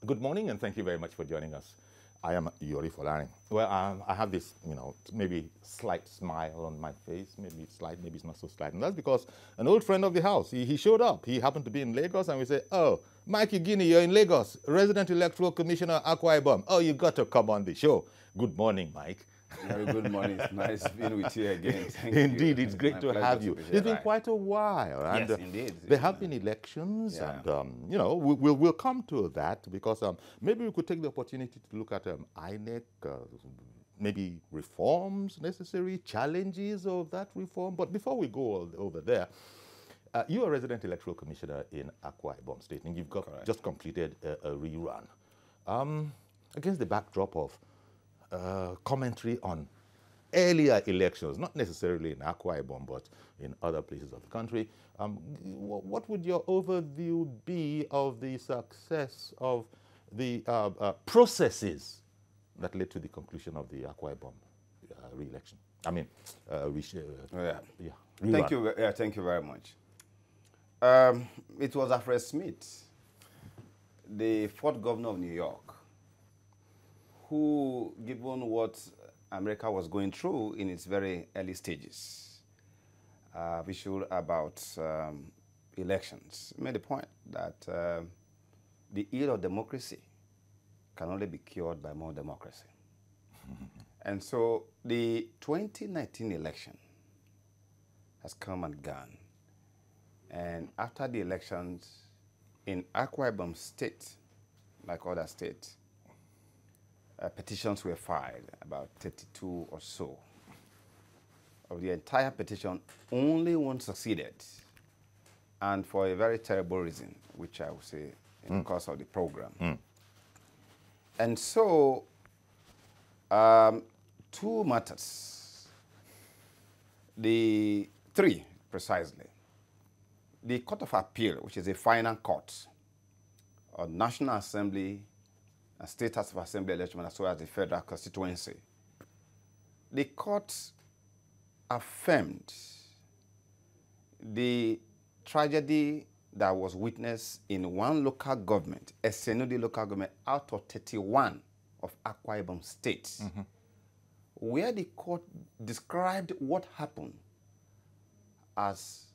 Good morning, and thank you very much for joining us. I am Yori Folari. Well, I have this, maybe slight smile on my face, maybe it's slight, maybe it's not so slight. And that's because an old friend of the house, he showed up. He happened to be in Lagos, and we said, oh, Mike Igini, you're in Lagos, resident electoral commissioner, Akwa Ibom. Oh, you got to come on the show. Good morning, Mike. Very good morning. It's nice being with you again. Thank Indeed, you. it's great to have you. It's been quite a while. And, yes, indeed. There have been elections, and, we'll come to that because maybe we could take the opportunity to look at INEC, maybe reforms necessary, challenges of that reform. But before we go over there, you're a resident electoral commissioner in Akwa Ibom State, and you've just completed a rerun. Against the backdrop of commentary on earlier elections, not necessarily in Akwa Ibom, but in other places of the country. What would your overview be of the success of the processes that led to the conclusion of the Akwa Ibom re-election? I mean, Thank you very much. It was Alfred Smith, the fourth governor of New York, who, given what America was going through in its very early stages, visual about elections, made the point that the ill of democracy can only be cured by more democracy. And so the 2019 election has come and gone. And after the elections in Akwa Ibom State, like other states, petitions were filed, about 32 or so. Of the entire petition, only one succeeded, and for a very terrible reason, which I will say in the course of the program. And so, two matters, three precisely. The Court of Appeal, which is a final court of National Assembly, a State House of Assembly election, as well as the federal constituency. The court affirmed the tragedy that was witnessed in one local government, a Senudi local government, out of 31 of Akwa Ibom State, where the court described what happened as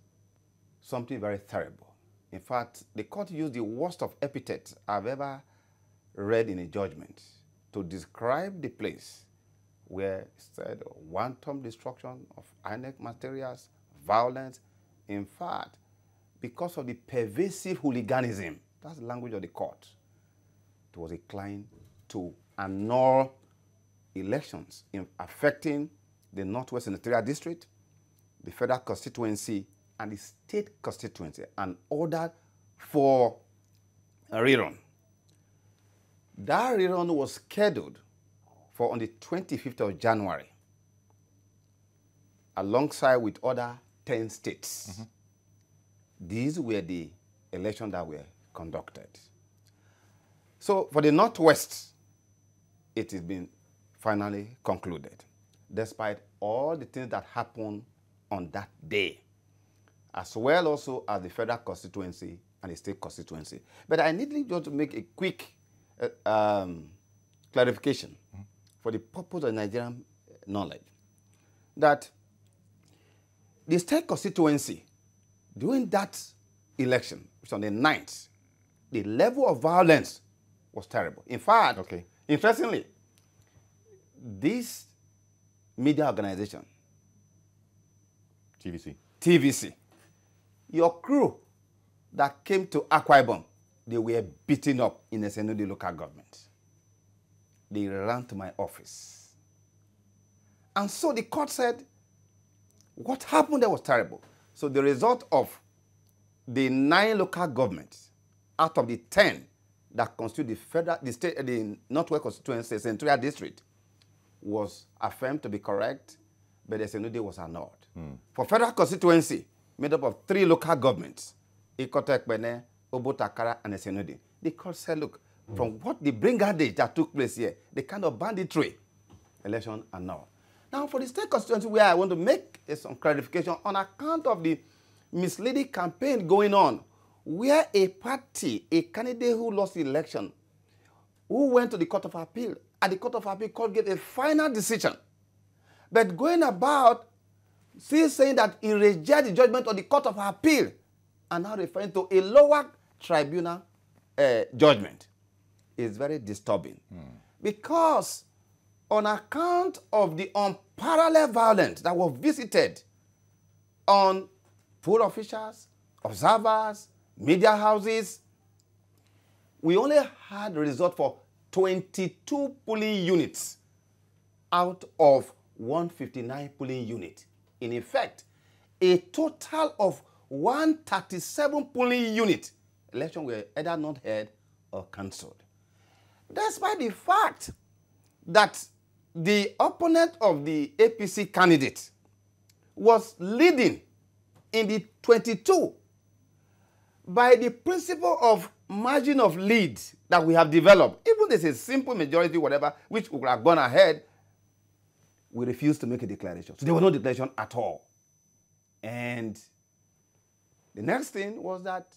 something very terrible. In fact, the court used the worst of epithets I've ever read in a judgment to describe the place where it said wanton destruction of INEC materials, violence. In fact, because of the pervasive hooliganism, that's the language of the court, it was inclined to annul elections affecting the Northwest Senatorial District, the federal constituency, and the state constituency, and ordered for a rerun. That rerun was scheduled for on the 25th of January, alongside with other 10 states. These were the elections that were conducted. So for the Northwest, it has been finally concluded, despite all the things that happened on that day, as well also as the federal constituency and the state constituency. But I need just to make a quick clarification for the purpose of Nigerian knowledge, that the state constituency, during that election, which was on the 9th, the level of violence was terrible. In fact, interestingly, this media organization, TVC, your crew that came to Akwa Ibom, they were beaten up in a Senudi local government. They ran to my office. And so the court said, what happened there was terrible. So the result of the 9 local governments out of the 10 that constitute the Northwest Constituency Senatorial District was affirmed to be correct, but the Senudi was annulled. For federal constituency, made up of 3 local governments, Ikotekpene, Obotakara, and Senudi, the court said, look, from what the brigandage that took place here, the kind of banditry, election annulled. Now, for the state constituency, where I want to make some clarification on account of the misleading campaign going on, where a party, a candidate who lost the election, who went to the Court of Appeal. And the Court of Appeal court gave a final decision. But going about still saying that he rejected the judgment of the Court of Appeal and now referring to a lower tribunal judgment is very disturbing. Because on account of the unparalleled violence that was visited on poll officials, observers, media houses, we only had a result for 22 polling units out of 159 polling units. In effect, a total of 137 polling units, elections were either not held or cancelled. Despite the fact that the opponent of the APC candidate was leading in the 22 by the principle of margin of lead that we have developed. Even there's a simple majority, whatever, which would have gone ahead, we refused to make a declaration. So there was no declaration at all. And the next thing was that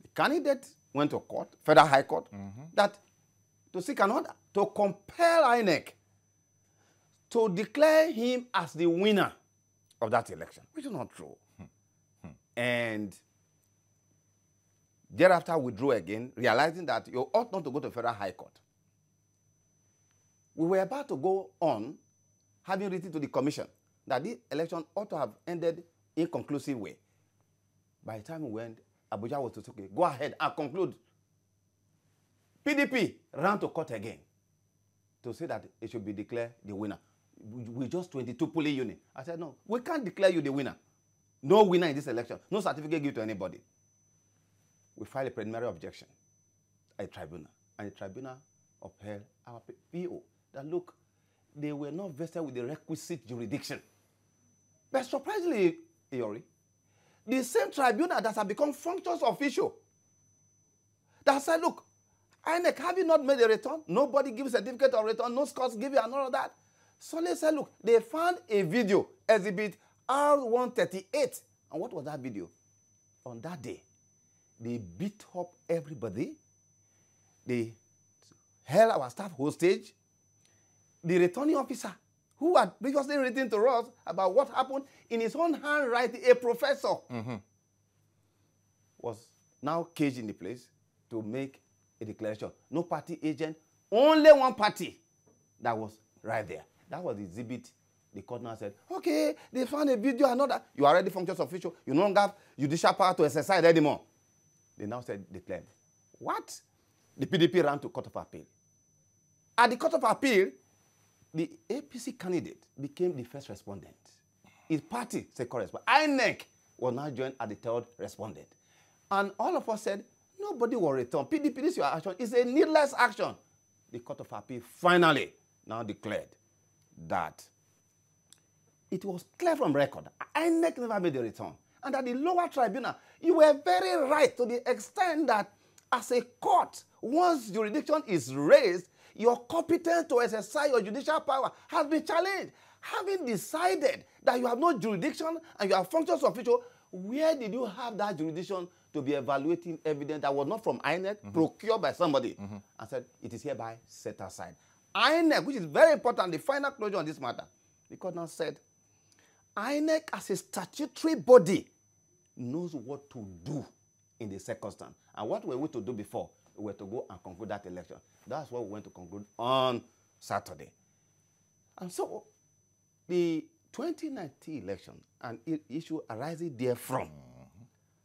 the candidate went to court, Federal High Court, that to seek an order to compel INEC to declare him as the winner of that election, which is not true. And thereafter withdrew again, realizing that you ought not to go to Federal High Court. We were about to go on, having written to the commission that the election ought to have ended in a conclusive way. By the time we went, Abuja was to say, okay, go ahead and conclude. PDP ran to court again to say that it should be declared the winner. With just 22 polling units. I said, no, we can't declare you the winner. No winner in this election. No certificate given to anybody. We filed a preliminary objection at the tribunal. And the tribunal upheld our PO. That look, they were not vested with the requisite jurisdiction. But surprisingly, Iori, the same tribunal that has become functions official, that said, look, INEC, have you not made a return? Nobody gives a certificate of return, no scores give you and all of that. So they said, look, they found a video, exhibit R138. And what was that video? On that day, they beat up everybody. They held our staff hostage. The returning officer, who had previously written to us about what happened in his own handwriting, a professor, was now caged in the place to make a declaration. No party agent, only one party that was right there. That was the exhibit. The court now said, okay, they found a video and all that. You are already functions official. You no longer have judicial power to exercise anymore. They now said, declared. What? The PDP ran to Court of Appeal. At the Court of Appeal, the APC candidate became the first respondent. His party, second respondent. INEC was now joined as the third respondent. And all of us said, nobody will return. PDP, this is your action. It's a needless action. The Court of Appeal finally now declared that it was clear from record. INEC never made a return. And that the lower tribunal, you were very right to the extent that as a court, once jurisdiction is raised, your competence to exercise your judicial power has been challenged. Having decided that you have no jurisdiction and you are functions official, where did you have that jurisdiction to be evaluating evidence that was not from INEC, procured by somebody, and said, it is hereby set aside. INEC, which is very important, the final closure on this matter, the court now said, INEC as a statutory body knows what to do in the circumstance. And what we were to do before, we were to go and conclude that election. That's what we went to conclude on Saturday. And so the 2019 election and issue arising therefrom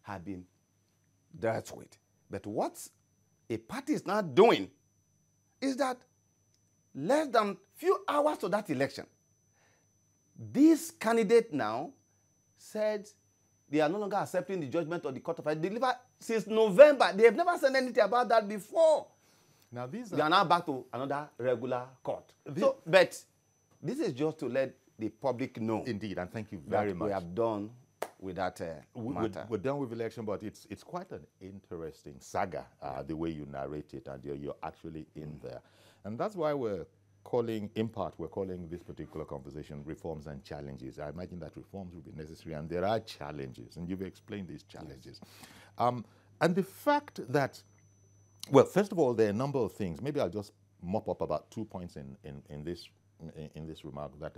have been dealt with. But what a party is now doing is that less than few hours to that election, this candidate now said they are no longer accepting the judgment of the Court of Appeal. Delivered since November. They have never said anything about that before. Now they are now back to another regular court. So, but this is just to let the public know. Indeed, and thank you very much. We have done with that matter. We're done with election, but it's quite an interesting saga, the way you narrate it, and you're actually in there. And that's why we're calling this particular conversation reforms and challenges. I imagine that reforms will be necessary, and there are challenges, and you've explained these challenges. Yes. And the fact that Well, first of all, there are a number of things. Maybe I'll just mop up about 2 points in this remark that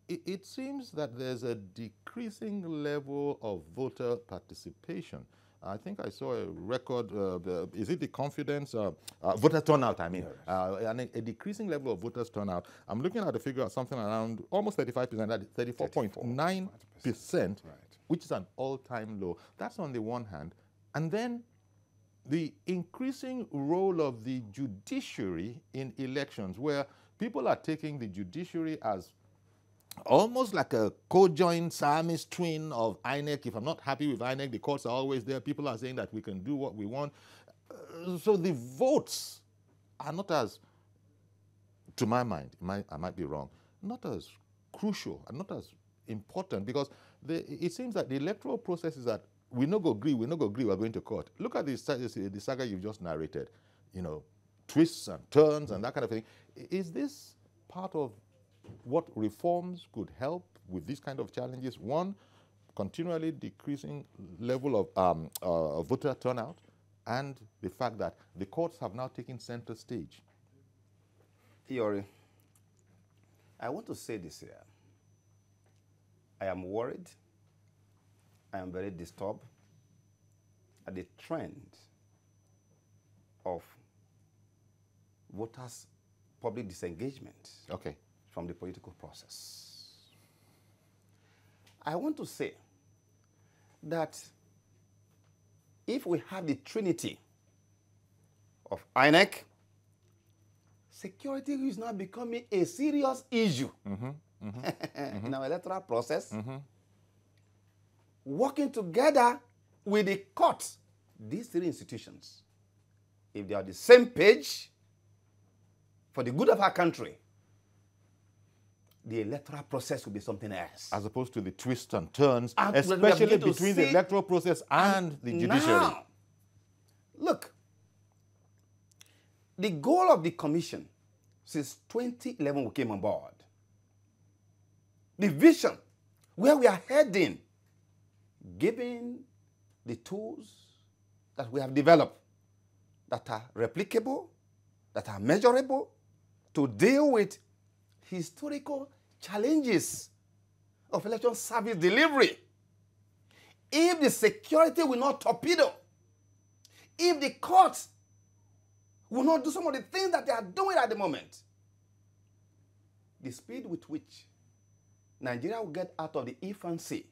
it seems that there's a decreasing level of voter participation. I think I saw a record, is it the confidence, voter turnout, I mean, and a decreasing level of voters turnout. I'm looking at the figure of something around almost 35%, that 34.9%, which is an all-time low. That's on the one hand. And then the increasing role of the judiciary in elections, where people are taking the judiciary as almost like a co-joined Siamese twin of INEC. If I'm not happy with INEC, the courts are always there. People are saying that we can do what we want. So the votes are not as, to my mind, I might be wrong, not as crucial and not as important, because it seems that the electoral process is that we no go agree, we're going to court. Look at the saga you've just narrated, you know, twists and turns and that kind of thing. Is this part of what reforms could help with these kind of challenges? One, continually decreasing level of voter turnout, and the fact that the courts have now taken center stage. Theory, I want to say this here. I am worried. I am very disturbed at the trend of voters' public disengagement from the political process. I want to say that if we have the trinity of INEC, security is now becoming a serious issue in our electoral process. Working together with the courts, these three institutions, if they are on the same page for the good of our country, the electoral process will be something else. As opposed to the twists and turns, especially between the electoral process and the judiciary. Now, look, the goal of the commission since 2011 we came on board, the vision, where we are heading, given the tools that we have developed that are replicable, that are measurable, to deal with historical challenges of election service delivery. If the security will not torpedo, if the courts will not do some of the things that they are doing at the moment, the speed with which Nigeria will get out of the infancy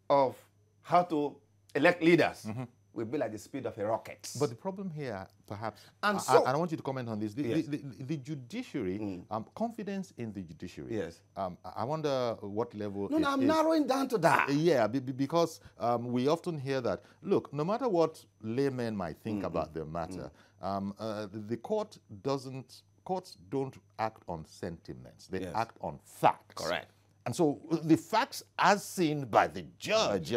of how to elect leaders will be like the speed of a rocket. But the problem here, perhaps, and so, I want you to comment on this, the judiciary, confidence in the judiciary. Yes. I wonder what level No, I'm narrowing down to that. Yeah, because we often hear that, look, no matter what laymen might think about the matter, the courts don't act on sentiments. They act on facts. Correct. And so the facts as seen by the judge,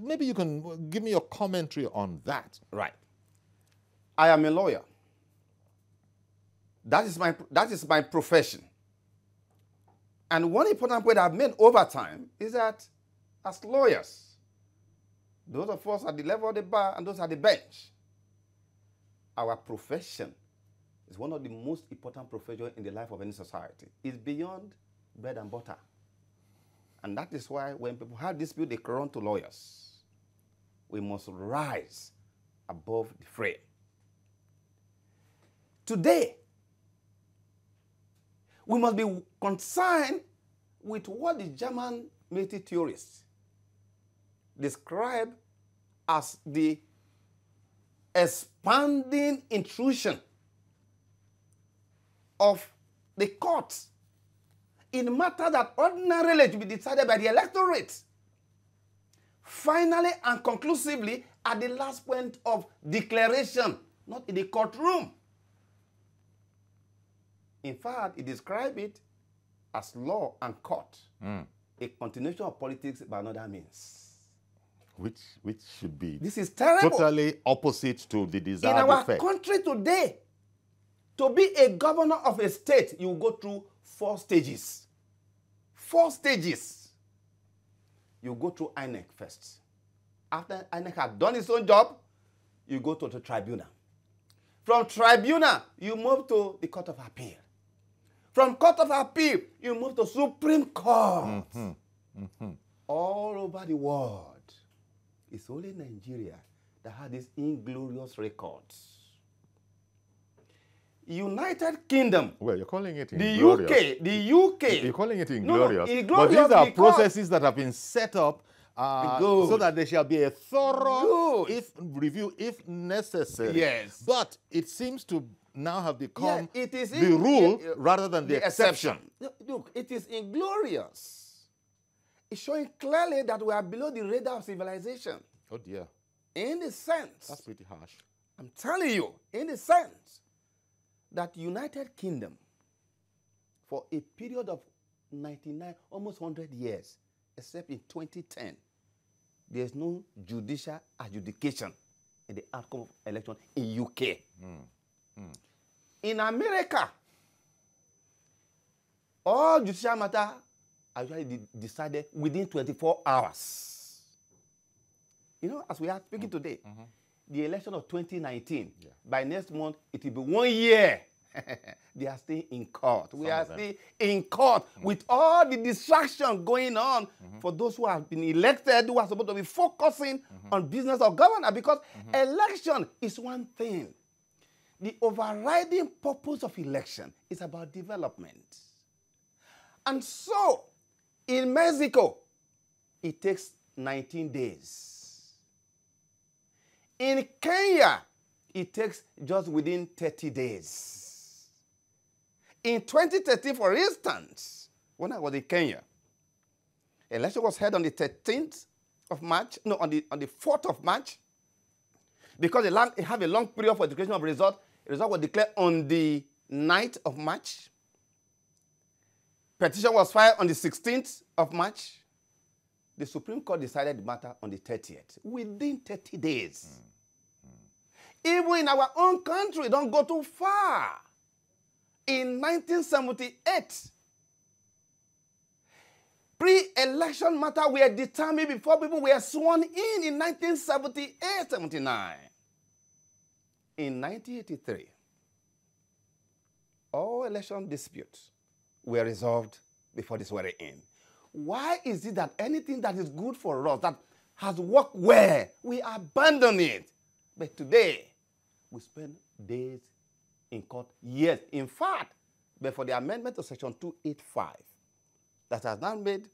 maybe you can give me your commentary on that. Right. I am a lawyer. That is my profession. And one important point I've made over time is that as lawyers, those of us at the level of the bar and those at the bench, our profession is one of the most important professions in the life of any society. It's beyond bread and butter. And that is why when people have dispute, they run to lawyers. We must rise above the fray. Today, we must be concerned with what the German military theorists describe as the expanding intrusion of the courts in matters that ordinarily to be decided by the electorate. Finally and conclusively at the last point of declaration, not in the courtroom. In fact, it describes it as law and court, a continuation of politics by another means. Which should be this is terrible. Totally opposite to the desired in our effect. Country today, to be a governor of a state, you go through 4 stages. 4 stages. You go through INEC first. After INEC had done its own job, you go to the tribunal. From tribunal, you move to the Court of Appeal. From Court of Appeal, you move to Supreme Court. All over the world. It's only Nigeria that had these inglorious records. United Kingdom. Well, you're calling it inglorious. The UK. You're calling it inglorious. No, inglorious, but these are processes that have been set up so that there shall be a thorough review if necessary. Yes. But it seems to now have become the rule rather than the exception. Look, it is inglorious. It's showing clearly that we are below the radar of civilization. Oh dear. In the sense. That's pretty harsh. I'm telling you, in the sense that United Kingdom, for a period of 99, almost 100 years, except in 2010, there's no judicial adjudication in the outcome of election in UK. In America, all judicial matter are usually decided within 24 hours. You know, as we are speaking today, the election of 2019, by next month, it will be 1 year. They are still in court. We are still in court with all the distraction going on for those who have been elected, who are supposed to be focusing on business of government, because election is one thing. The overriding purpose of election is about development. And so, in Mexico, it takes 19 days. In Kenya, it takes just within 30 days. In 2013, for instance, when I was in Kenya, election was held on the 13th of March, no, on the 4th of March, because they have a long period for declaration of result. The result was declared on the 9th of March. Petition was filed on the 16th of March. The Supreme Court decided the matter on the 30th, within 30 days. Even in our own country, don't go too far. In 1978, pre-election matter were determined before people were sworn in 1978-79. In 1983, all election disputes were resolved before they swear in. Why is it that anything that is good for us, that has worked well, we abandon it? But today, we spend days in court, years. In fact, but for the amendment to Section 285 that has now made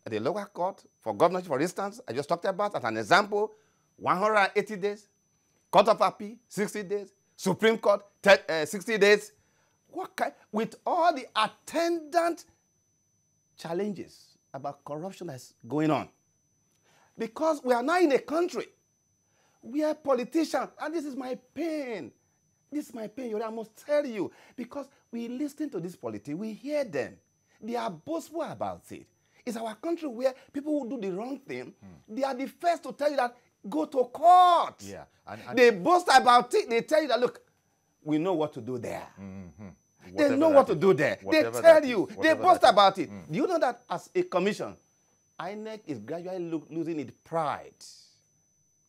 at the lower court for governorship, for instance, I just talked about as an example, 180 days, Court of Appeal, 60 days, Supreme Court, 60 days. What kind, with all the attendant challenges about corruption that's going on. Because we are now in a country where politicians, and this is my pain, I must tell you, because we listen to these politicians, we hear them, they are boastful about it. It's our country where people who do the wrong thing, they are the first to tell you that, go to court. Yeah. And they boast about it, they tell you that, look, we know what to do there. They know what to do there. They tell you, they boast about it. Do you know that as a commission, INEC is gradually losing its pride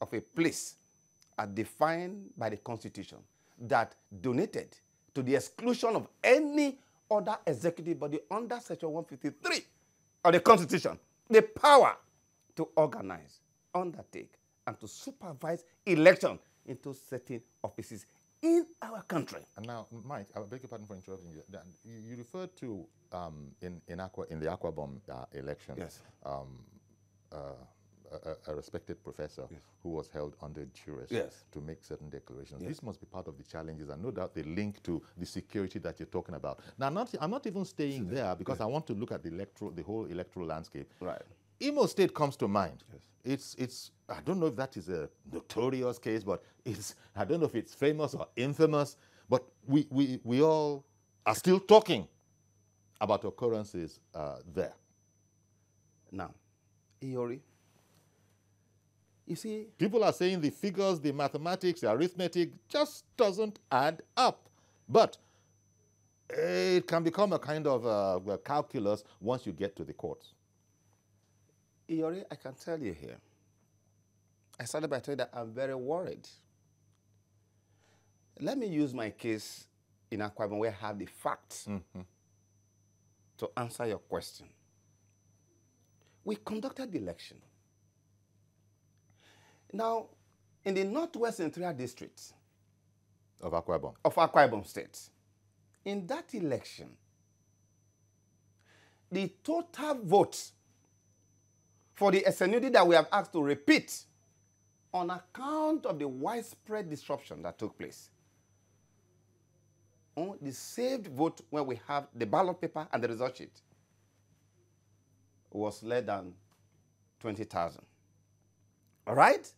of a place as defined by the Constitution that donated to the exclusion of any other executive body under Section 153 of the Constitution the power to organize, undertake, and to supervise election into certain offices in our country. And now, Mike, I beg your pardon for interrupting you. You referred to in the Aqua Bomb election, yes, a respected professor, yes, who was held under duress, yes, to make certain declarations. Yes. This must be part of the challenges, and no doubt they link to the security that you're talking about. Now, I'm not even staying there because, yes, I want to look at the whole electoral landscape. Right. Imo State comes to mind. Yes. It's I don't know if that is a notorious case, but I don't know if it's famous or infamous, but we all are still talking about occurrences there. Now, Iori, you see, people are saying the figures, the mathematics, the arithmetic just doesn't add up. But it can become a kind of calculus once you get to the courts. Iori, I can tell you here I started by telling you that I'm very worried. Let me use my case in Akwa Ibom where I have the facts to answer your question. We conducted the election. Now, in the Northwest Central District Of Akwa Ibom State, in that election, the total votes for the SNUD that we have asked to repeat on account of the widespread disruption that took place, the saved vote when we have the ballot paper and the result sheet was less than 20,000. All right?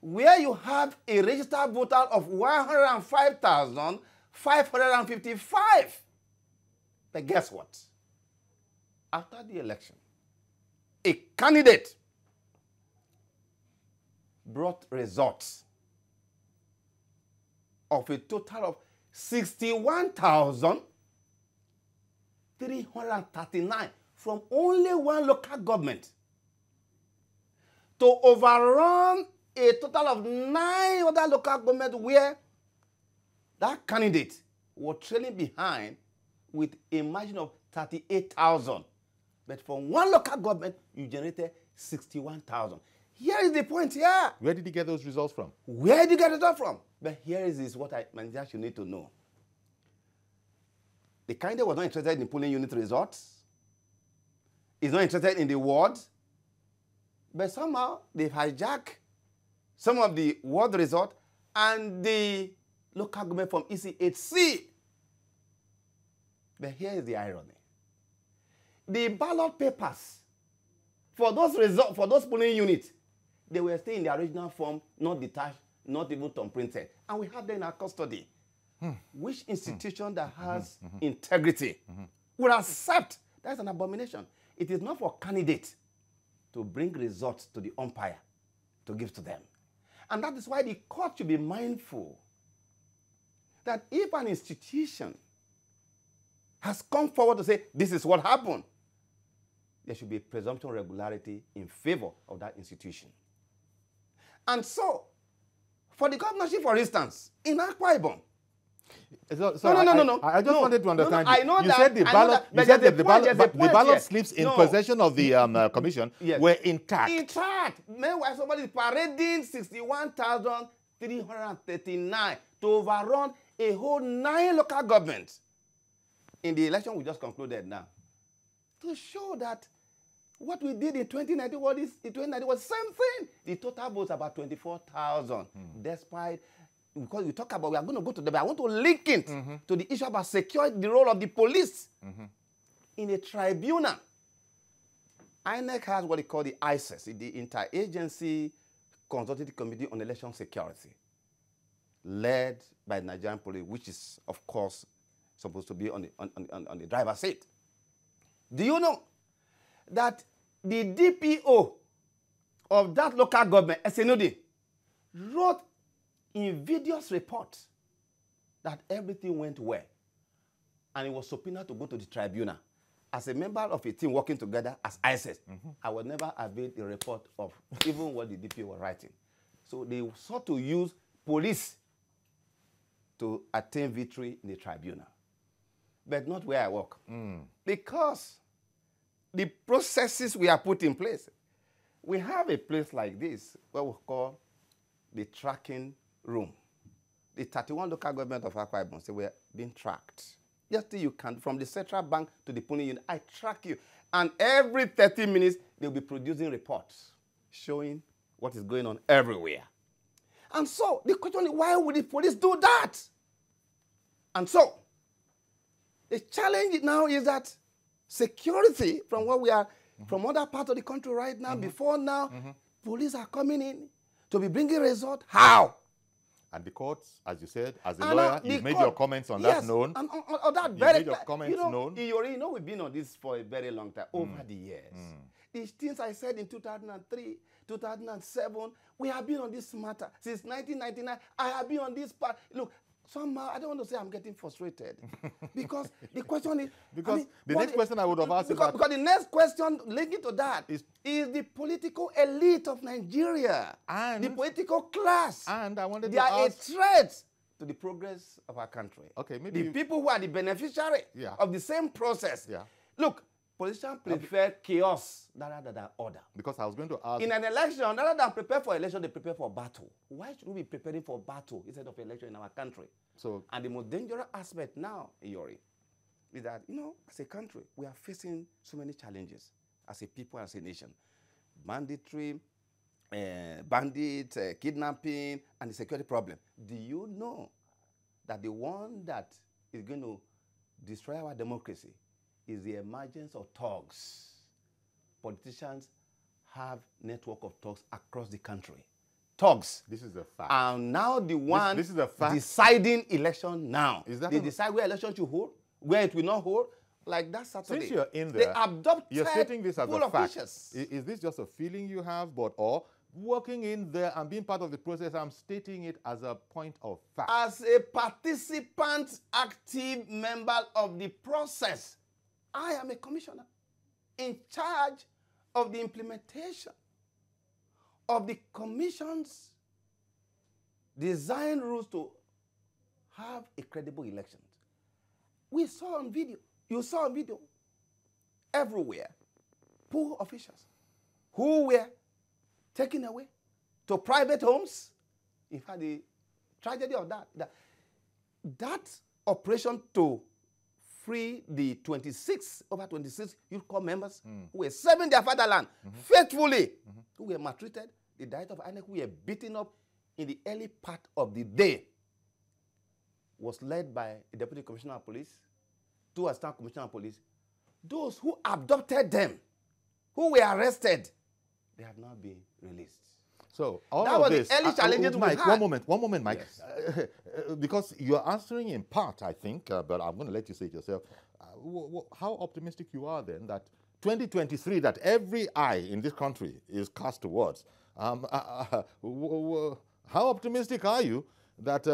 Where you have a registered voter of 105,555. But guess what? After the election, a candidate brought results of a total of 61,339 from only one local government to overrun a total of 9 other local governments where that candidate was trailing behind with a margin of 38,000. But from one local government, you generated 61,000. Here is the point here. Where did he get those results from? Where did you get it all from? But here is what managers should need to know. The candidate was not interested in polling unit results. He's not interested in the wards. But somehow they've hijacked some of the ward results and the local government from EC8C. But here is the irony. The ballot papers for those results, for those polling units, they were still in the original form, not detached, not even thumb-printed. And we have them in our custody. Which institution that has integrity would accept? That's an abomination. It is not for candidates to bring results to the umpire to give to them. And that is why the court should be mindful that if an institution has come forward to say, this is what happened, there should be a presumption of regularity in favor of that institution. And so, for the governorship, for instance, in Akwa Ibom, no. I just wanted to understand. I know you that. said the ballot. You said that the ballot slips in possession of the commission were intact. Intact. Meanwhile, somebody is parading 61,339 to overrun a whole 9 local governments in the election we just concluded now. To show that what we did in 2019 was the same thing. The total votes about 24,000, despite. Because we talk about, we are going to go to the, I want to link it to the issue about securing the role of the police in a tribunal. INEC has what they call the ICES, the Interagency Consultative Committee on Election Security, led by the Nigerian police, which is, of course, supposed to be on the driver's seat. Do you know that the DPO of that local government, SNUD, wrote invidious report that everything went well, and it was subpoenaed to go to the tribunal. As a member of a team working together as ISIS, I would never avail the report of even what the DPO was writing. So they sought to use police to attain victory in the tribunal, but not where I work. Because the processes we have put in place, we have a place like this, what we call the tracking room. The 31 local government of Akwa Ibom, they were being tracked. Just you can, from the central bank to the polling unit, I track you. And every 30 minutes, they'll be producing reports showing what is going on everywhere. And so, the question is, why would the police do that? And so, the challenge now is that security, from where we are, from other parts of the country right now, before now, police are coming in to be bringing results. How? And the courts, as you said, as a lawyer, you've made your comments on that known. And on that You've very made your comments known. You know, we've been on this for a very long time, over the years. These things I said in 2003, 2007, we have been on this matter. Since 1999, I have been on this part. Look, somehow, I don't want to say I'm getting frustrated. Because the question is... Because the next question I would have asked because the next question linking to that is the political elite of Nigeria, and the political class, and I wanted they to are ask, a threat to the progress of our country. Okay, maybe the people who are the beneficiary of the same process. Look, politicians prefer chaos rather than order. Because I was going to ask... In an election, rather than prepare for election, they prepare for battle. Why should we be preparing for battle instead of election in our country? So, and the most dangerous aspect now, Iyori, is that, you know, as a country, we are facing so many challenges as a people, as a nation. Banditry, bandits, kidnapping, and the security problem. Do you know that the one that is going to destroy our democracy is the emergence of thugs? Politicians have network of thugs across the country. Thugs. This is a fact. And now the one this is a fact. Deciding election now. Is that they decide where election should hold, where it will not hold. Like that Saturday. Since you're in there, they adopted you're stating this as a fact. Officials. Is this just a feeling you have, or working in there and being part of the process, I'm stating it as a point of fact? As a participant, active member of the process, I am a commissioner in charge of the implementation of the commission's design rules to have a credible election. We saw on video, you saw on video, everywhere, poor officials who were taken away to private homes. In fact, the tragedy of that operation to free the over 26 youth corps members who were serving their fatherland faithfully, who were maltreated, the diet of INEC, who were beaten up in the early part of the day, was led by a deputy commissioner of police, 2 assistant commissioner of police. Those who abducted them, who were arrested, they have now been released. So all that of was this, the early challenges we Mike, had. one moment, Mike. Yes. Because you're answering in part, I think, but I'm going to let you say it yourself. How optimistic you are then that 2023, that every eye in this country is cast towards. How optimistic are you that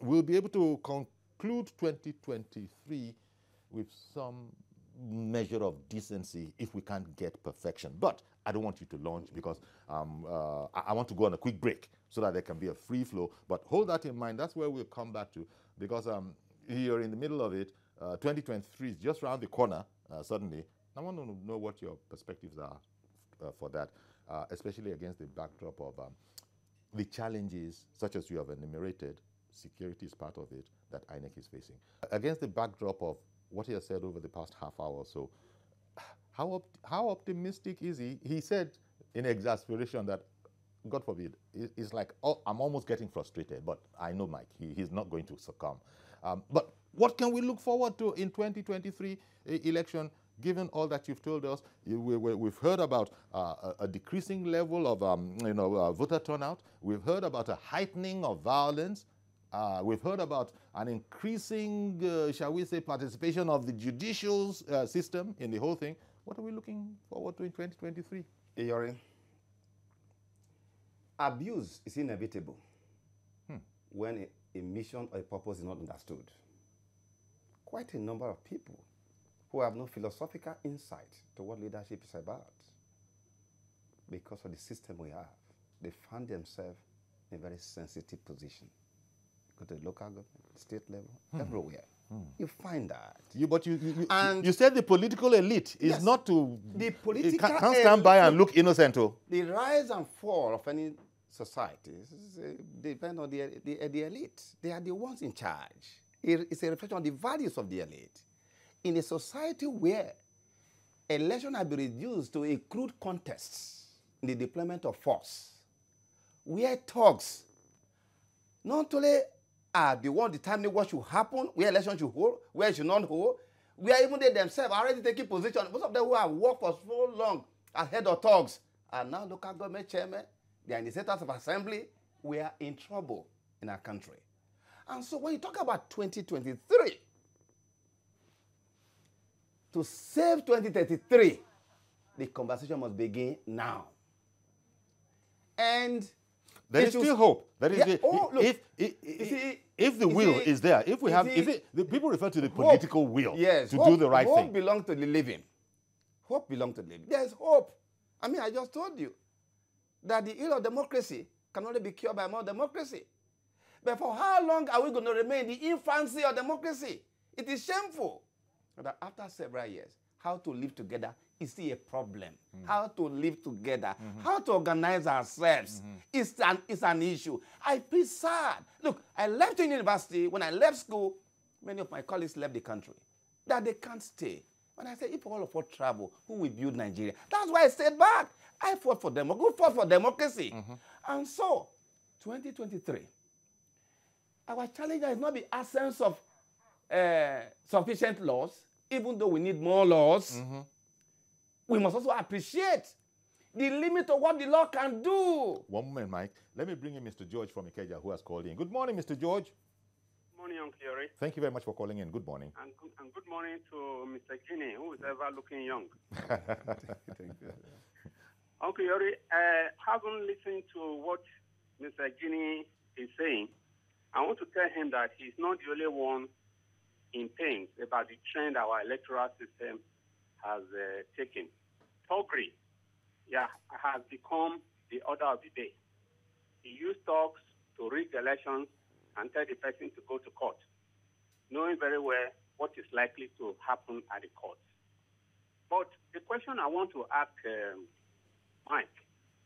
we'll be able to conclude 2023 with some measure of decency if we can't get perfection? But I don't want you to launch because I want to go on a quick break so that there can be a free flow. But hold that in mind. That's where we'll come back to, because you're in the middle of it. 2023 is just around the corner suddenly. I want to know what your perspectives are for that, especially against the backdrop of the challenges, such as you have enumerated. Security is part of it that INEC is facing. Against the backdrop of what he has said over the past half hour or so, how optimistic is he? He said in exasperation that, God forbid, it's like, oh, I'm almost getting frustrated, but I know Mike, he's not going to succumb. But what can we look forward to in 2023 election, given all that you've told us? We've heard about a decreasing level of voter turnout. We've heard about a heightening of violence. We've heard about an increasing, shall we say, participation of the judicial system in the whole thing. What are we looking forward to in 2023? Iyori, abuse is inevitable when a mission or a purpose is not understood. Quite a number of people who have no philosophical insight to what leadership is about, because of the system we have, they find themselves in a very sensitive position. Go to the local government, state level, everywhere. You find that. But you said the political elite is not to... The political can't stand by and look innocent. The rise and fall of any society depend on the elite. They are the ones in charge. It's a reflection on the values of the elite. In a society where election has been reduced to a crude contest in the deployment of force, where thugs not only are the one determining what should happen, where election should hold, where it should not hold, where even they themselves are already taking position. Most of them who have worked for so long as head of thugs are now local government chairmen. They are in the centers of assembly. We are in trouble in our country. And so when you talk about 2023, to save 2033, the conversation must begin now. And There is still hope. That is, if the will is there, if we have, the people refer to the political will to do the right thing. Hope belongs to the living. Hope belongs to the living. There is hope. I mean, I just told you that the ill of democracy can only be cured by more democracy. But for how long are we going to remain in the infancy of democracy? It is shameful that after several years, how to live together is still a problem. How to live together, how to organize ourselves is an issue. I feel sad. Look, I left university. When I left school, many of my colleagues left the country. That they can't stay. When I said, if all of us travel, who will build Nigeria? That's why I stayed back. I fought for democracy. And so, 2023, our challenge is not the absence of sufficient laws, even though we need more laws. We must also appreciate the limit of what the law can do. One moment, Mike. Let me bring in Mr. George from Ikeja, who has called in. Good morning, Mr. George. Good morning, Uncle Yori. Thank you very much for calling in. Good morning. And good morning to Mr. Igini, who is ever looking young. Thank you. Uncle Yori, having listened to what Mr. Igini is saying, I want to tell him that he's not the only one in pain about the trend our electoral system has taken. Togri, has become the order of the day. He used talks to rig elections and tell the person to go to court, knowing very well what is likely to happen at the court. But the question I want to ask Mike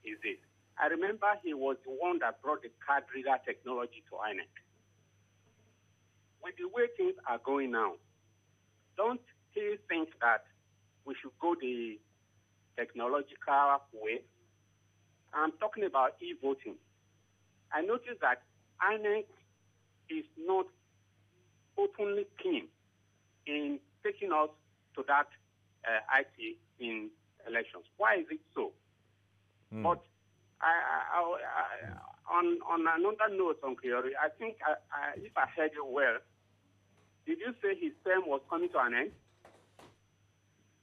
is this. I remember he was the one that brought the card reader technology to INEC. With the way things are going now, don't he think that we should go the technological way? I'm talking about e-voting. I noticed that INEC is not openly keen in taking us to that IT in elections. Why is it so? But on another note, Uncle Yori, I think if I heard you well, did you say his term was coming to an end?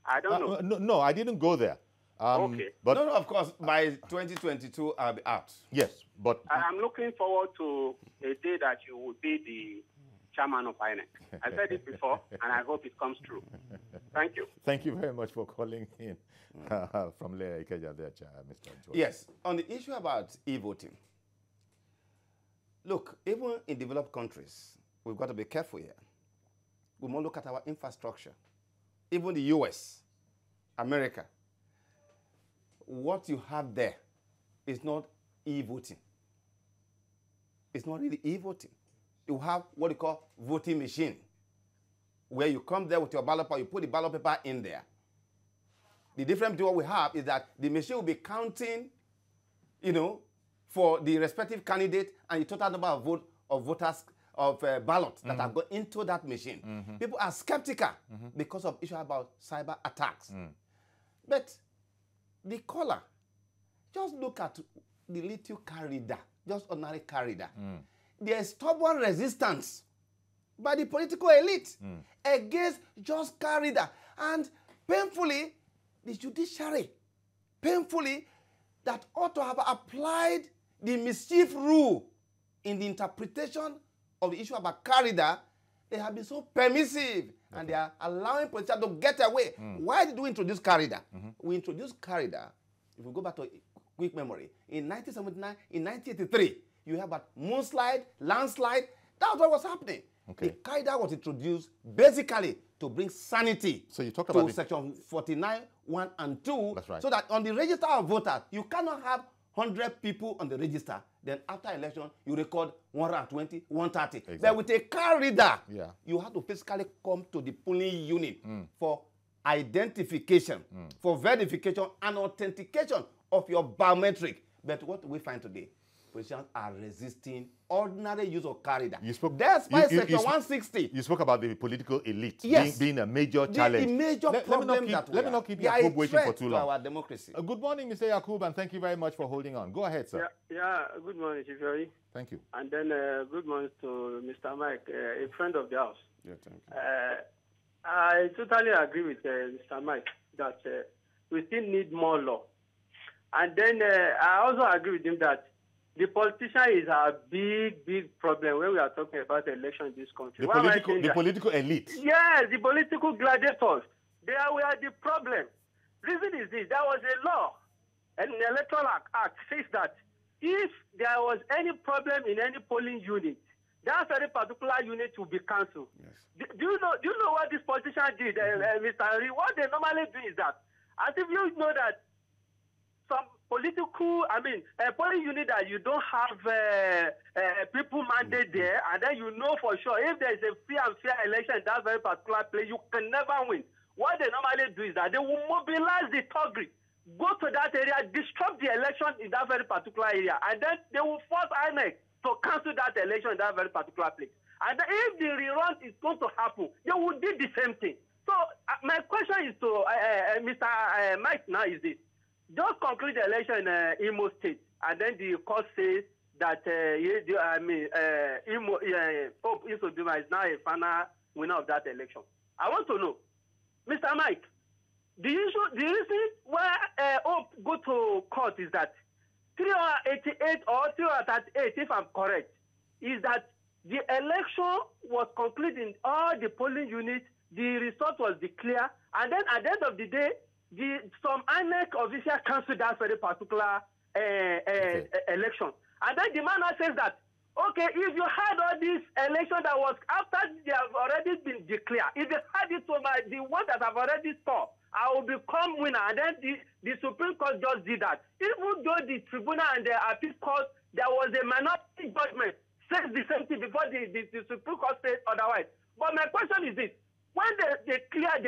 I don't know. No, I didn't go there. Okay. But no, of course, by 2022, I'll be out. Yes, but I'm looking forward to a day that you will be the chairman of INEC. I said it before, and I hope it comes true. Thank you. Thank you very much for calling in from Lea Ikeja there, Mr. George. Yes, on the issue about e-voting, look, even in developed countries, we've got to be careful here. We must look at our infrastructure. Even the US, America, what you have there is not e-voting. It's not really e-voting. You have what you call voting machine, where you come there with your ballot paper, you put the ballot paper in there. The difference between what we have is that the machine will be counting, for the respective candidate and the total number of voters of ballots that have gone into that machine. People are skeptical because of issue about cyber attacks. But the caller, just look at the little car reader, just ordinary car reader. There is stubborn resistance by the political elite against just car reader. And painfully, the judiciary, that ought to have applied the mischief rule in the interpretation of the issue about car reader, they have been so permissive and they are allowing politicians to get away. Why did we introduce car reader? We introduced car reader, if we go back to quick memory, in 1979, in 1983, you have about moonslide, landslide. That's what was happening. The car reader was introduced basically to bring sanity so you talked about section 49, 1 and 2. That's right. So that on the register of voters, you cannot have 100 people on the register. Then after election, you record 120, 130. Exactly. But with a car reader, you have to physically come to the polling unit for identification, for verification and authentication of your biometric. But what we find today, politicians are resisting ordinary use of car reader. That's why Section 160. You spoke about the political elite being a major The challenge. major problem let me not keep Yakub waiting for too long. Our democracy. Good morning, Mr. Yakub, and thank you very much for holding on. Go ahead, sir. Good morning, Chief Yori. Thank you. And then good morning to Mr. Mike, a friend of the house. Yeah, thank you. I totally agree with Mr. Mike that we still need more law. And then I also agree with him that the politician is a big problem when we are talking about the election in this country. The political elite. Yes, the political gladiators. They were the problem. Reason is this: there was a law, and the Electoral Act says that if there was any problem in any polling unit, that very particular unit will be cancelled. Yes. Do you know what this politician did, Mr. Henry? What they normally do is that, as if you know that some polling unit that you don't have people mandate there, and then you know for sure if there is a free and fair election in that very particular place, you can never win. What they normally do is that they will mobilize the thuggery, go to that area, disrupt the election in that very particular area, and then they will force INEC to cancel that election in that very particular place. And if the rerun is going to happen, they will do the same thing. So my question is to Mr. Mike now is this. Just conclude the election in Imo State, and then the court says that Hope Isoduma is now a final winner of that election. I want to know, Mr. Mike, the reason why Hope go to court is that 388 or 338, if I'm correct, is that the election was concluded in all the polling units, the result was declared, and then at the end of the day, some INEC official cancelled that very particular election. And then the man says that, okay, if you had all this election that was after they have already been declared, if you had it over the one that have already stopped, I will become winner. And then the Supreme Court just did that. Even though the tribunal and the appeal court, there was a minority judgment, says the same thing before the Supreme Court said otherwise. But my question is this. When they declared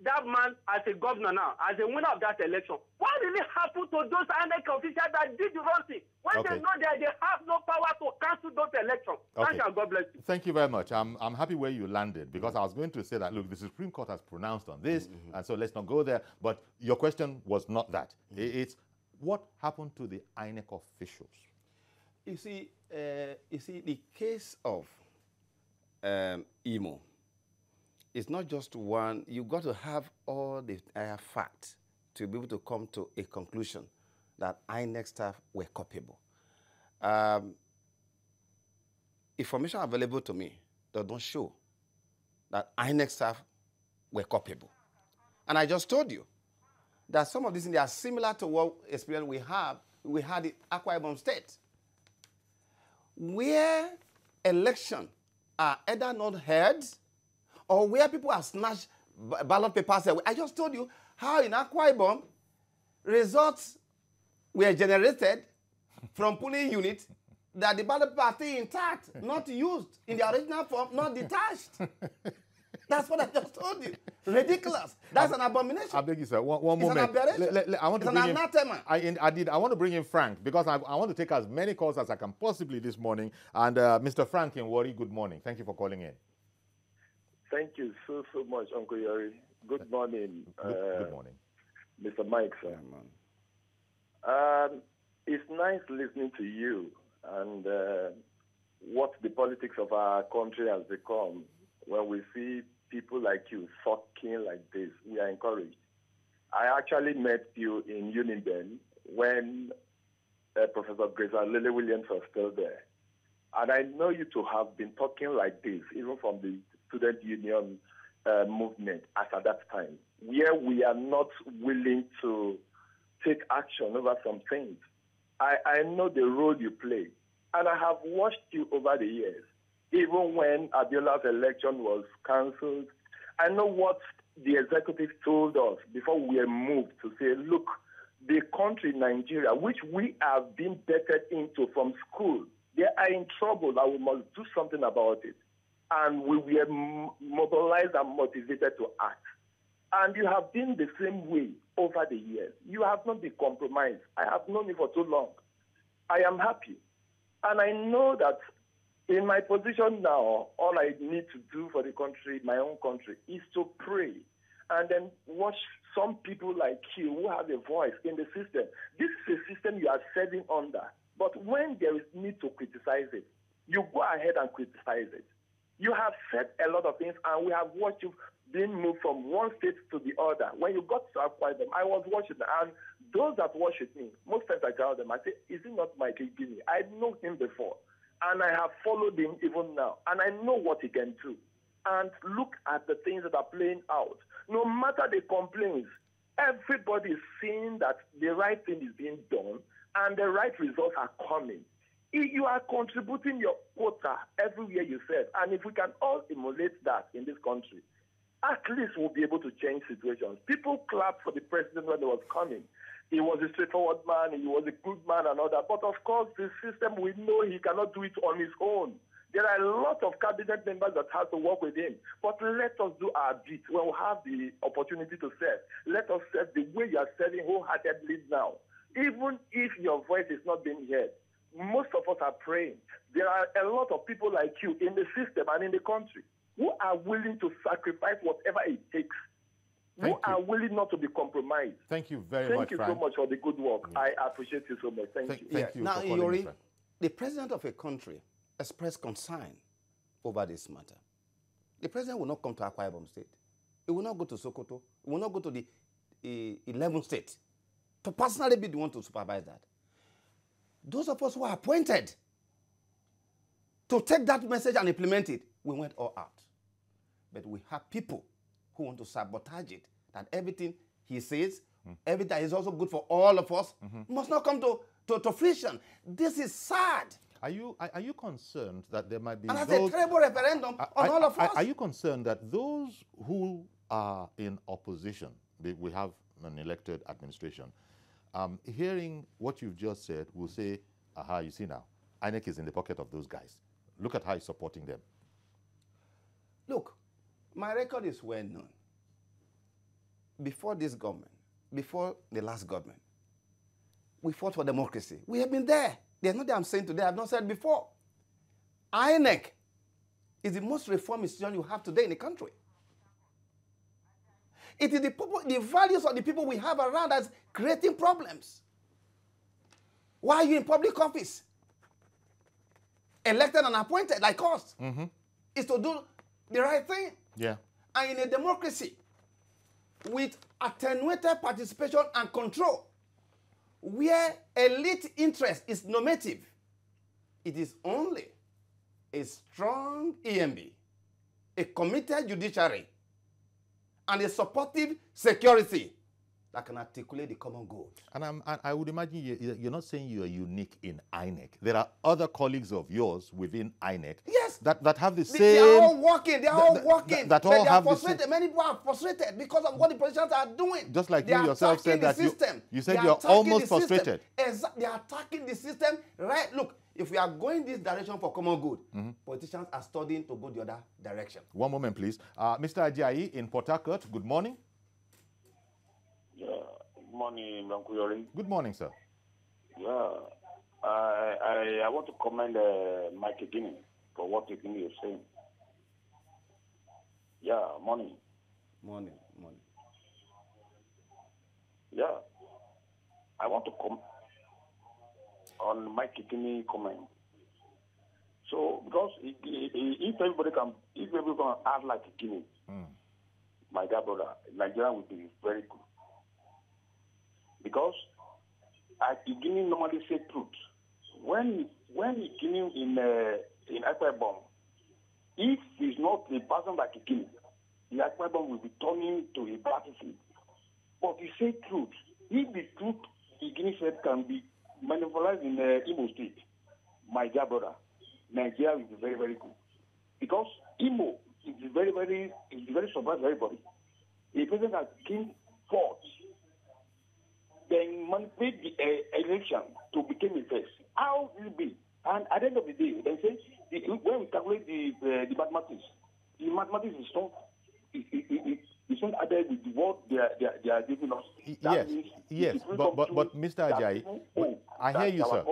that man as a governor now, as a winner of that election, what really happened to those INEC officials that did the wrong thing? When they know that they have no power to cancel those elections. Thank you, God bless you. Thank you very much. I'm happy where you landed, because I was going to say that, look, the Supreme Court has pronounced on this, and so let's not go there. But your question was not that. It's what happened to the INEC officials? You see, the case of Imo, it's not just one. You've got to have all the facts to be able to come to a conclusion that INEC staff were culpable. Information available to me that don't show that INEC staff were culpable. And I just told you that some of these things are similar to what experience we had in Akwa Ibom State, where elections are either not held or where people have snatched ballot papers away. I just told you how in Akwa Ibom, results were generated from polling units that the ballot paper are still intact, not used in the original form, not detached. That's what I just told you. Ridiculous. That's an abomination. I beg you, sir. One moment. It's an aberration. I want to it's an anathema. I want to bring in Frank, because I want to take as many calls as I can possibly this morning. And Mr. Frank in Warri, good morning. Thank you for calling in. Thank you so much, Uncle Yori. Good morning. Good morning. Mr. Mike, sir. Yeah, man. It's nice listening to you and what the politics of our country has become. When we see people like you talking like this, we are encouraged. I actually met you in Uniben when Professor Grace and Lily Williams was still there. And I know you to have been talking like this, even from the student union movement as at that time, where we are not willing to take action over some things. I know the role you play, and I have watched you over the years. Even when Abiola's election was cancelled, I know what the executive told us before we were moved to say, look, the country, Nigeria, which we have been vetted into from school, they are in trouble and we must do something about it. And we were mobilized and motivated to act. And you have been the same way over the years. You have not been compromised. I have known you for too long. I am happy. And I know that in my position now, all I need to do for the country, my own country, is to pray and then watch some people like you who have a voice in the system. This is a system you are serving under. But when there is need to criticize it, you go ahead and criticize it. You have said a lot of things, and we have watched you being moved from one state to the other. When you got to Akwa Ibom, I was watching, and those that worship me, most times I tell them, I say, is it not Mike Igini? I know him before, and I have followed him even now, and I know what he can do. And look at the things that are playing out. No matter the complaints, everybody is seeing that the right thing is being done, and the right results are coming. You are contributing your quota everywhere you serve, and if we can all emulate that in this country, at least we'll be able to change situations. People clapped for the president when he was coming. He was a straightforward man, he was a good man and all that. But of course, the system, we know he cannot do it on his own. There are a lot of cabinet members that have to work with him. But let us do our bit when we have the opportunity to serve. Let us serve the way you are serving wholeheartedly now. Even if your voice is not being heard, most of us are praying. There are a lot of people like you in the system and in the country who are willing to sacrifice whatever it takes, who are willing not to be compromised. Thank you very much, Thank you so much for the good work. I appreciate you so much. Thank you. Thank you now, for calling me, the president of a country expressed concern over this matter. The president will not come to Akwa Ibom State. He will not go to Sokoto. He will not go to the 11th state to personally be the one to supervise that. Those of us who are appointed to take that message and implement it, we went all out. But we have people who want to sabotage it, that everything he says, everything that is also good for all of us, must not come to fruition. This is sad. Are you concerned that there might be and those... that's a terrible referendum on all of us. Are you concerned that those who are in opposition, we have an elected administration, hearing what you've just said will say, aha, you see now, INEC is in the pocket of those guys. Look at how he's supporting them. Look, my record is well known. Before this government, before the last government, we fought for democracy. We have been there. There's nothing I'm saying today I've not said before. INEC is the most reformed institution you have today in the country. It is the values of the people we have around us creating problems. Why are you in public office? Elected and appointed like us. Is to do the right thing. Yeah. And in a democracy, with attenuated participation and control, where elite interest is normative, it is only a strong EMB, a committed judiciary, and a supportive security that can articulate the common good. And I would imagine you're not saying you're unique in INEC. There are other colleagues of yours within INEC that have the same... They are all working. They are all working. That but all they are have frustrated. the same... Many people are frustrated because of what the politicians are doing. Just like they you yourself said that you said you're almost frustrated. They are attacking the system. Right? Look, if we are going this direction for common good, politicians are studying to go the other direction. One moment, please. Mr. Ajayi in Port Harcourt, good morning. Yeah, good morning, Mankuyori. Good morning, sir. Yeah, I want to commend Mike Igini for what Igini is saying. Yeah, morning. Morning. Yeah, I want to comment on Mike Igini comment. So, because if everybody can act like Igini, my dear brother, Nigeria will be very good. Because Igini normally say truth. When Igini in Akwa Ibom, if he's not a person like Igini, the Akwa Ibom will be turning to a battlefield. But he said truth. If the truth Igini said can be manipulated in Imo State, my dear brother, Nigeria will be very, very good. Because Imo is very surprised everybody. A president that came forth, then manipulate the election to become a face. How will it be? And at the end of the day, they say when we calculate the mathematics is not it's not added with what they are giving us. Yes. But Mr. Ajayi, I hear you, sir.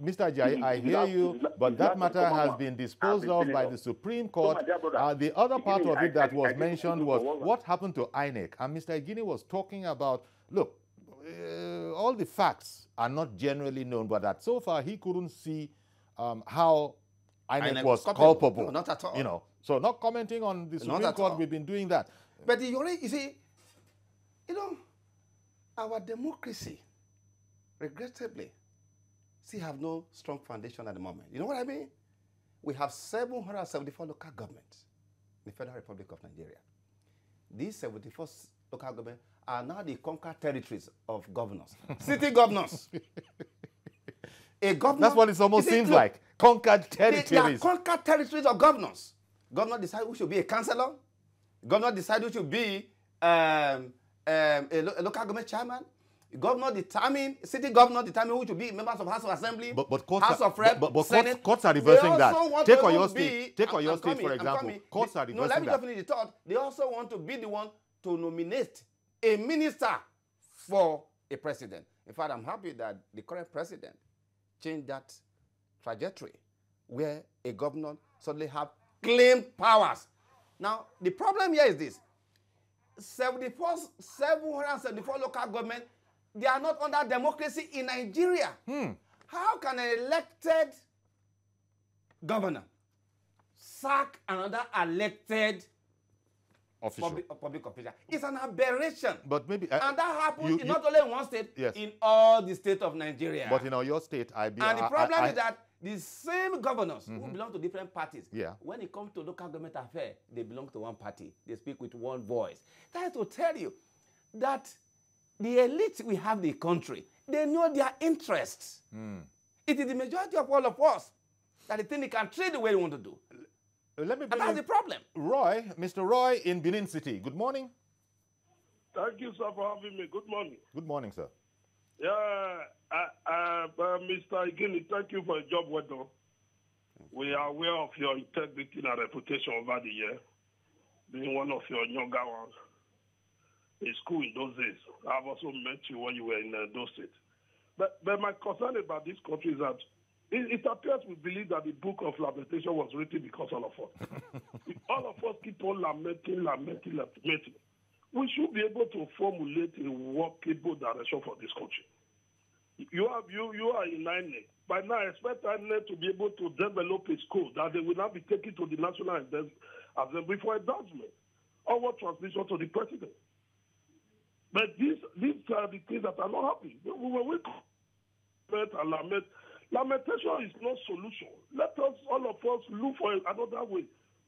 Mr. Ajayi, I hear you, but that matter has been disposed of by the Supreme Court. The other part of it that was mentioned was what happened to INEC. And Mr. Igini was talking about, look, all the facts are not generally known, but that so far he couldn't see how INEC was culpable. No, not at all. You know, so not commenting on the Supreme Court, we've been doing that. But you see, you know, our democracy, regrettably, still have no strong foundation at the moment. You know what I mean? We have 774 local governments in the Federal Republic of Nigeria. These 74 local governments are now the conquered territories of governors, city governors. A governor, that's what it almost seems like. Conquered territories. They are conquered territories of governors. Governor decide who should be a councillor. Governor decide who should be a local government chairman. Governor determine, city governor determine who should be members of House of Assembly, but House of Rep, Senate. Courts are reversing that. Take Oyo State, for example. Courts are reversing that. No, let me just finish the thought. They also want to be the one to nominate a minister for a president. In fact, I'm happy that the current president changed that trajectory where a governor suddenly have claimed powers. Now, the problem here is this. 774 local government, they are not under democracy in Nigeria. How can an elected governor sack another elected public official? It's an aberration. But maybe, and that happens not only in one state, yes, in all the states of Nigeria. But in your state, and the problem is that the same governors who belong to different parties, yeah, when it comes to local government affairs, they belong to one party. They speak with one voice. That is to tell you that the elite we have in the country, they know their interests. It is the majority of all of us that they think they can trade the way they want to do. And that's the problem. Roy, Mr. Roy in Benin City. Good morning. Thank you, sir, for having me. Good morning. Good morning, sir. Yeah, Mr. Igini, thank you for a job well done. We are aware of your integrity and reputation over the year, being one of your younger ones in school in those days. I've also met you when you were in those states. But my concern about this country is that it appears we believe that the book of lamentation was written because all of us. If all of us keep on lamenting, we should be able to formulate a workable direction for this country. You are in INEC. By now, I expect INEC to be able to develop a scope that they will now be taken to the National Assembly for endorsement or transmission to the president. But these are the things that are not happening. When we lament, lamentation is no solution. Let us, all of us, look for another way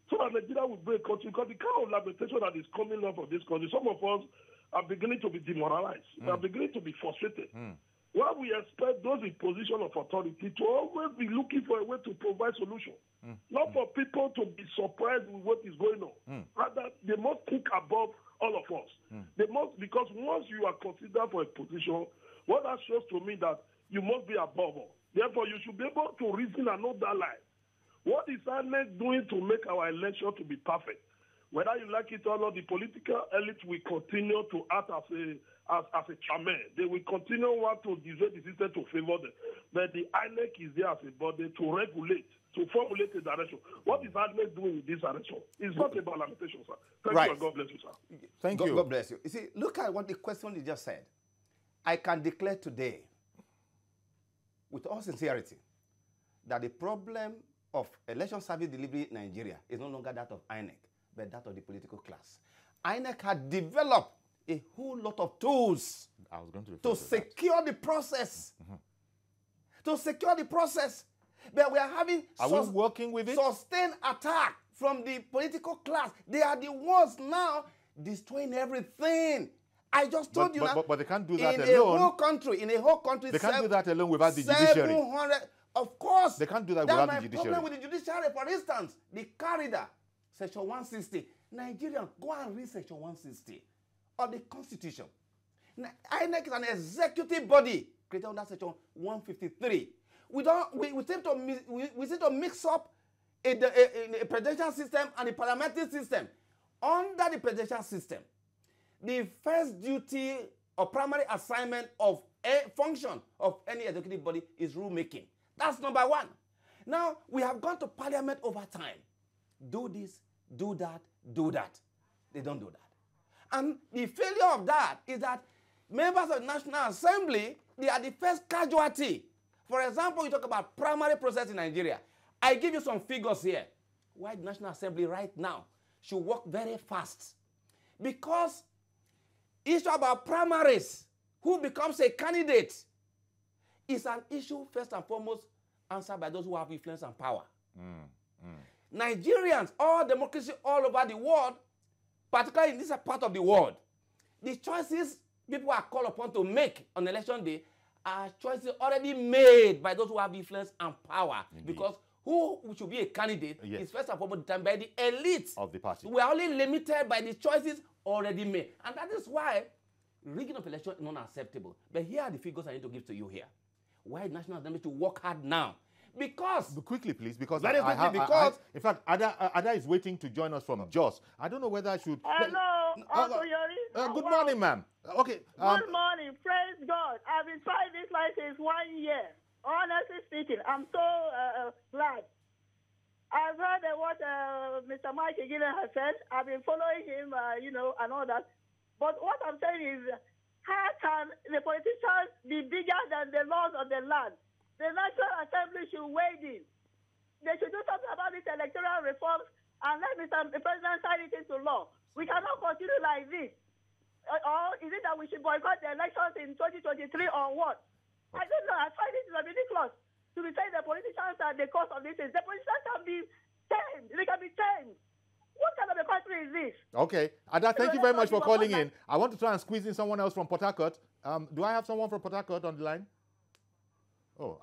so that Nigeria will break country. Because the kind of lamentation that is coming up of this country, some of us are beginning to be demoralized. We are beginning to be frustrated. While we expect those in position of authority to always be looking for a way to provide solution, not for people to be surprised with what is going on. Rather, they must think above all of us. They must, because once you are considered for a position, what that shows to me that you must be above all. Therefore, you should be able to reason and know that line. What is INEC doing to make our election to be perfect? Whether you like it or not, the political elite will continue to act as a chairman. They will continue want to design the system to favor them. But the INEC is there as a body to regulate, to formulate a direction. What is INEC doing with this direction? It's not about lamentation, sir. Thank you and God bless you, sir. Thank you. God bless you. You see, look at what the question you just said. I can declare today, with all sincerity, that the problem of election service delivery in Nigeria is no longer that of INEC, but that of the political class. INEC had developed a whole lot of tools to secure the process. To secure the process. But we are having working with it? Sustained attack from the political class. They are the ones now destroying everything. I just told you that. But they can't do that alone. In a whole country, they can't do that alone without the judiciary. 700, of course. They can't do that without the judiciary. That's my problem with the judiciary. For instance, the corridor, Section 160. Nigerians, go and read Section 160 of the Constitution. INEC is an executive body created under Section 153. We seem to mix up a presidential system and a parliamentary system. Under the presidential system, the first duty or primary assignment of a function of any executive body is rulemaking. That's number one. Now, we have gone to parliament over time. Do this, do that, do that. They don't do that. And the failure of that is that members of the National Assembly, they are the first casualty. For example, you talk about primary process in Nigeria. I give you some figures here. Why the National Assembly right now should work very fast. Because issue about primaries, who becomes a candidate, is an issue first and foremost answered by those who have influence and power. Nigerians, all democracy all over the world, particularly in this part of the world, the choices people are called upon to make on election day are choices already made by those who have influence and power. Indeed. Because who should be a candidate is first and foremost determined by the elite of the party. We are only limited by the choices already made. And that is why rigging of election is not acceptable. But here are the figures I need to give to you here. Why National Assembly to work hard now? Because... But quickly, please, because very quickly, because... in fact, Ada is waiting to join us from Jos. I don't know whether I should... Hello, Uncle Yori. Good morning, ma'am. Okay. Good morning. Praise God. I've been trying this like since 1 year. Honestly speaking, I'm so glad. I've heard what Mr. Mike Igini has said. I've been following him, and all that. But what I'm saying is, how can the politicians be bigger than the laws of the land? The National Assembly should weigh in. They should do something about these electoral reforms and let the President sign it into law. We cannot continue like this. Or is it that we should boycott the elections in 2023 or what? I don't know. I find it ridiculous to be saying the politicians are the cause of this. The politicians can be tamed. They can be tamed. What kind of a country is this? Okay. Ada, thank you very much for calling in. I want to try and squeeze in someone else from Port Harcourt. Do I have someone from Port Harcourt on the line? Oh,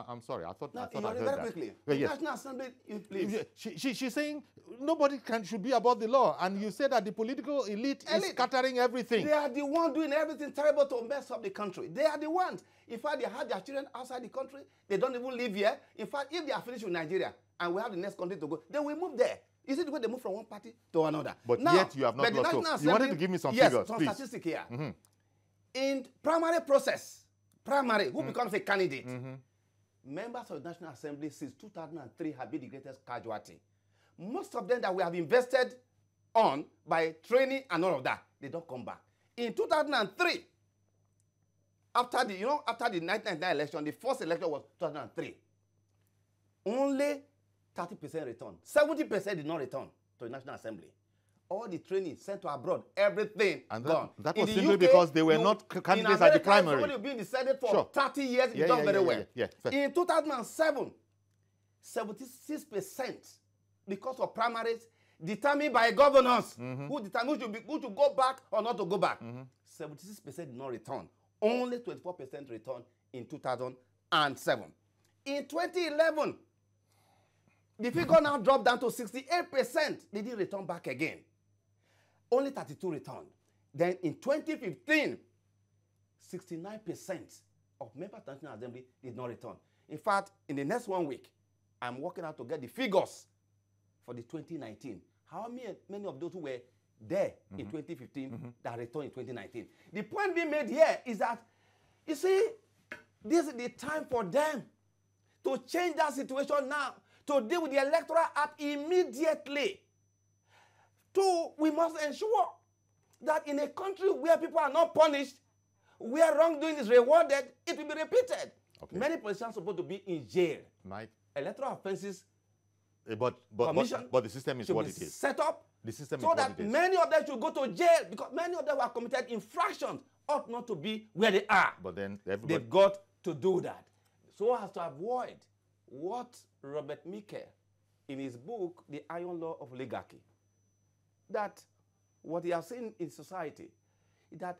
I'm sorry. I thought I heard very that. Quickly. Yes. National Assembly, please. She's saying nobody should be above the law, and you say that the political elite is scattering everything. They are the ones doing everything terrible to mess up the country. They are the ones. In fact, they have their children outside the country. They don't even live here. In fact, if they are finished with Nigeria and we have the next country to go, then we move there. Is it the way they move from one party to another? But now, yet you have not lost hope. You wanted to give me some figures, some please. statistics here. In primary process, who becomes a candidate? Members of the National Assembly since 2003 have been the greatest casualty. Most of them that we have invested on by training and all of that, they don't come back. In 2003, after the 1999 election, the first election was 2003. Only 30% returned. 70% did not return to the National Assembly. All the training sent to abroad, everything and gone. That was simply because they were not candidates at the primary. Somebody who been decided for 30 years, he done very well. In 2007, 76% because of primaries determined by governors who determine who should go back or not to go back. 76% did not return. Only 24% returned in 2007. In 2011, the figure now dropped down to 68%. They didn't return back again. Only 32 returned. Then in 2015, 69% of members of the National Assembly did not return. In fact, in the next 1 week, I'm working out to get the figures for the 2019. How many of those who were there in 2015 that returned in 2019? The point being made here is that, you see, this is the time for them to change that situation now, to deal with the Electoral Act immediately. Two, we must ensure that in a country where people are not punished, where wrongdoing is rewarded, it will be repeated. Okay. Many politicians are supposed to be in jail. Mike. Electoral offenses. But the system is what it is. Set up the system so that many of them should go to jail because many of them who have committed infractions ought not to be where they are. But then they've got to do that so as to avoid what Robert Mieke, in his book, The Iron Law of Oligarchy, that what he has seen in society is that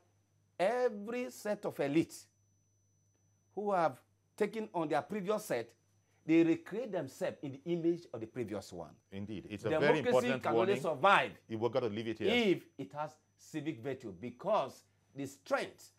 every set of elites who have taken on their previous set, they recreate themselves in the image of the previous one. Indeed. It's a very important warning. Democracy can only survive we've got to leave it here. if it has civic virtue, because the strength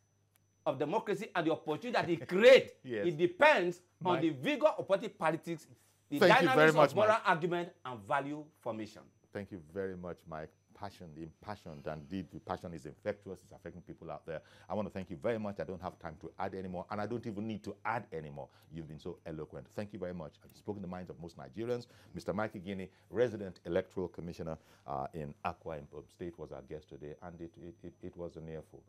of democracy and the opportunity that it creates, it depends on the vigor of party politics, the dynamics of moral argument and value formation. Thank you very much, Mike. Impassioned, and indeed the passion is infectious. It's affecting people out there. I want to thank you very much. I don't have time to add anymore, and I don't even need to add anymore. You've been so eloquent. Thank you very much. You've spoken the minds of most Nigerians. Mr. Mike Igini, resident electoral commissioner in Akwa Ibom State, was our guest today, and it was an earful.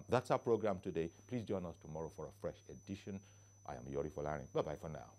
That's our program today. Please join us tomorrow for a fresh edition. I am Yori Folarin. Bye-bye for now.